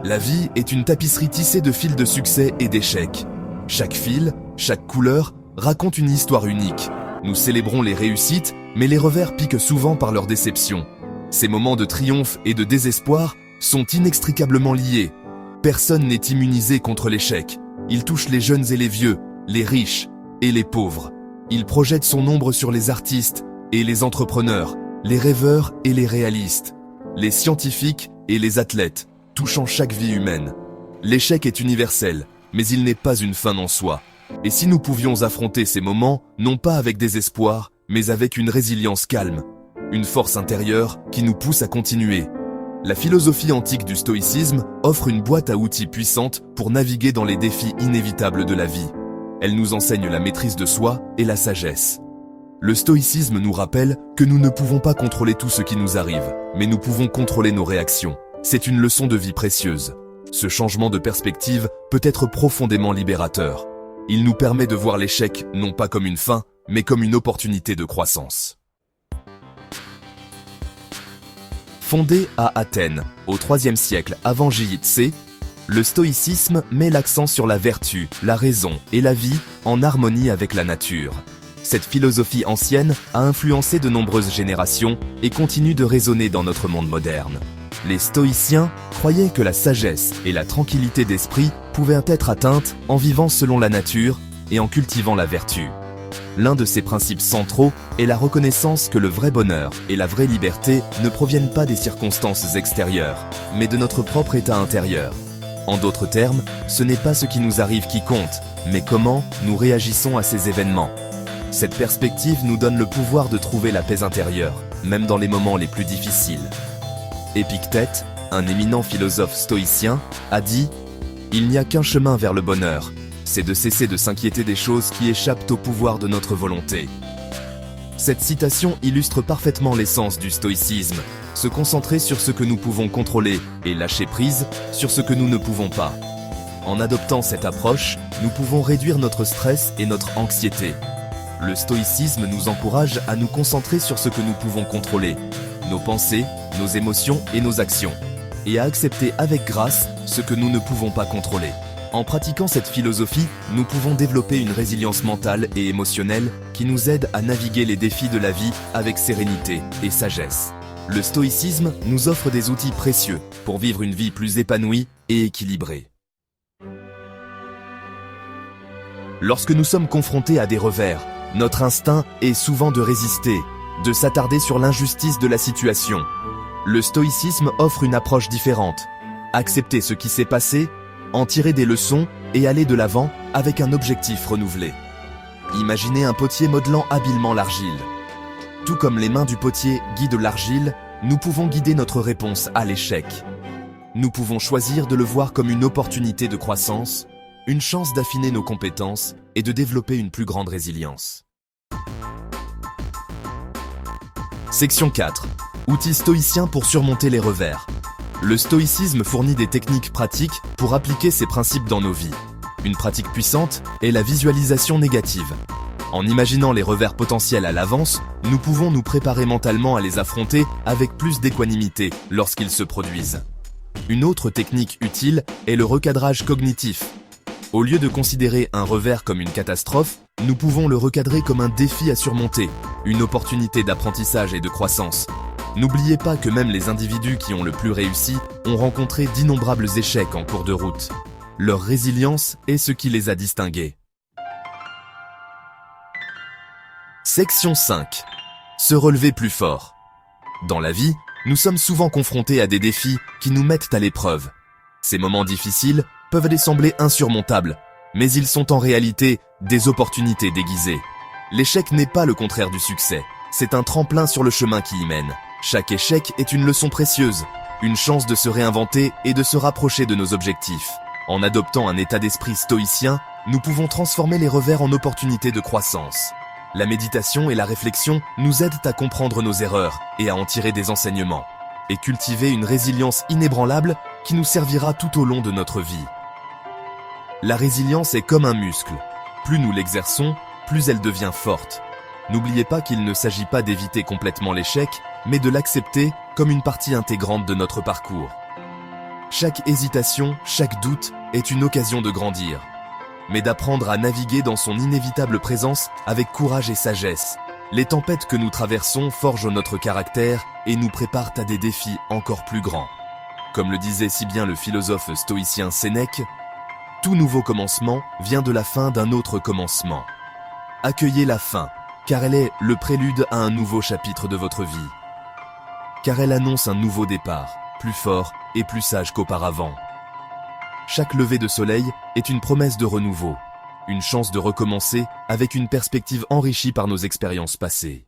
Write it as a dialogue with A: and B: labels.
A: La vie est une tapisserie tissée de fils de succès et d'échecs. Chaque fil, chaque couleur, raconte une histoire unique. Nous célébrons les réussites, mais les revers piquent souvent par leur déception. Ces moments de triomphe et de désespoir sont inextricablement liés. Personne n'est immunisé contre l'échec. Il touche les jeunes et les vieux, les riches et les pauvres. Il projette son ombre sur les artistes et les entrepreneurs, les rêveurs et les réalistes, les scientifiques et les athlètes, touchant chaque vie humaine. L'échec est universel, mais il n'est pas une fin en soi. Et si nous pouvions affronter ces moments, non pas avec désespoir, mais avec une résilience calme, une force intérieure qui nous pousse à continuer. La philosophie antique du stoïcisme offre une boîte à outils puissante pour naviguer dans les défis inévitables de la vie. Elle nous enseigne la maîtrise de soi et la sagesse. Le stoïcisme nous rappelle que nous ne pouvons pas contrôler tout ce qui nous arrive, mais nous pouvons contrôler nos réactions. C'est une leçon de vie précieuse. Ce changement de perspective peut être profondément libérateur. Il nous permet de voir l'échec non pas comme une fin, mais comme une opportunité de croissance. Fondé à Athènes, au IIIe siècle avant JC, le stoïcisme met l'accent sur la vertu, la raison et la vie en harmonie avec la nature. Cette philosophie ancienne a influencé de nombreuses générations et continue de résonner dans notre monde moderne. Les stoïciens croyaient que la sagesse et la tranquillité d'esprit pouvaient être atteintes en vivant selon la nature et en cultivant la vertu. L'un de ces principes centraux est la reconnaissance que le vrai bonheur et la vraie liberté ne proviennent pas des circonstances extérieures, mais de notre propre état intérieur. En d'autres termes, ce n'est pas ce qui nous arrive qui compte, mais comment nous réagissons à ces événements. Cette perspective nous donne le pouvoir de trouver la paix intérieure, même dans les moments les plus difficiles. Épictète, un éminent philosophe stoïcien, a dit « Il n'y a qu'un chemin vers le bonheur, c'est de cesser de s'inquiéter des choses qui échappent au pouvoir de notre volonté. » Cette citation illustre parfaitement l'essence du stoïcisme, se concentrer sur ce que nous pouvons contrôler et lâcher prise sur ce que nous ne pouvons pas. En adoptant cette approche, nous pouvons réduire notre stress et notre anxiété. Le stoïcisme nous encourage à nous concentrer sur ce que nous pouvons contrôler, nos pensées, nos émotions et nos actions, et à accepter avec grâce ce que nous ne pouvons pas contrôler. En pratiquant cette philosophie, nous pouvons développer une résilience mentale et émotionnelle qui nous aide à naviguer les défis de la vie avec sérénité et sagesse. Le stoïcisme nous offre des outils précieux pour vivre une vie plus épanouie et équilibrée. Lorsque nous sommes confrontés à des revers, notre instinct est souvent de résister, de s'attarder sur l'injustice de la situation. Le stoïcisme offre une approche différente. Accepter ce qui s'est passé, en tirer des leçons et aller de l'avant avec un objectif renouvelé. Imaginez un potier modelant habilement l'argile. Tout comme les mains du potier guident l'argile, nous pouvons guider notre réponse à l'échec. Nous pouvons choisir de le voir comme une opportunité de croissance, une chance d'affiner nos compétences et de développer une plus grande résilience. Section 4. Outils stoïciens pour surmonter les revers. Le stoïcisme fournit des techniques pratiques pour appliquer ces principes dans nos vies. Une pratique puissante est la visualisation négative. En imaginant les revers potentiels à l'avance, nous pouvons nous préparer mentalement à les affronter avec plus d'équanimité lorsqu'ils se produisent. Une autre technique utile est le recadrage cognitif. Au lieu de considérer un revers comme une catastrophe, nous pouvons le recadrer comme un défi à surmonter, une opportunité d'apprentissage et de croissance. N'oubliez pas que même les individus qui ont le plus réussi ont rencontré d'innombrables échecs en cours de route. Leur résilience est ce qui les a distingués. Section 5. Se relever plus fort. Dans la vie, nous sommes souvent confrontés à des défis qui nous mettent à l'épreuve. Ces moments difficiles peuvent les sembler insurmontables, mais ils sont en réalité des opportunités déguisées. L'échec n'est pas le contraire du succès, c'est un tremplin sur le chemin qui y mène. Chaque échec est une leçon précieuse, une chance de se réinventer et de se rapprocher de nos objectifs. En adoptant un état d'esprit stoïcien, nous pouvons transformer les revers en opportunités de croissance. La méditation et la réflexion nous aident à comprendre nos erreurs et à en tirer des enseignements, et cultiver une résilience inébranlable qui nous servira tout au long de notre vie. La résilience est comme un muscle. Plus nous l'exerçons, plus elle devient forte. N'oubliez pas qu'il ne s'agit pas d'éviter complètement l'échec, mais de l'accepter comme une partie intégrante de notre parcours. Chaque hésitation, chaque doute est une occasion de grandir, mais d'apprendre à naviguer dans son inévitable présence avec courage et sagesse. Les tempêtes que nous traversons forgent notre caractère et nous préparent à des défis encore plus grands. Comme le disait si bien le philosophe stoïcien Sénèque, « Tout nouveau commencement vient de la fin d'un autre commencement ». Accueillez la fin, car elle est le prélude à un nouveau chapitre de votre vie. Car elle annonce un nouveau départ, plus fort et plus sage qu'auparavant. Chaque lever de soleil est une promesse de renouveau, une chance de recommencer avec une perspective enrichie par nos expériences passées.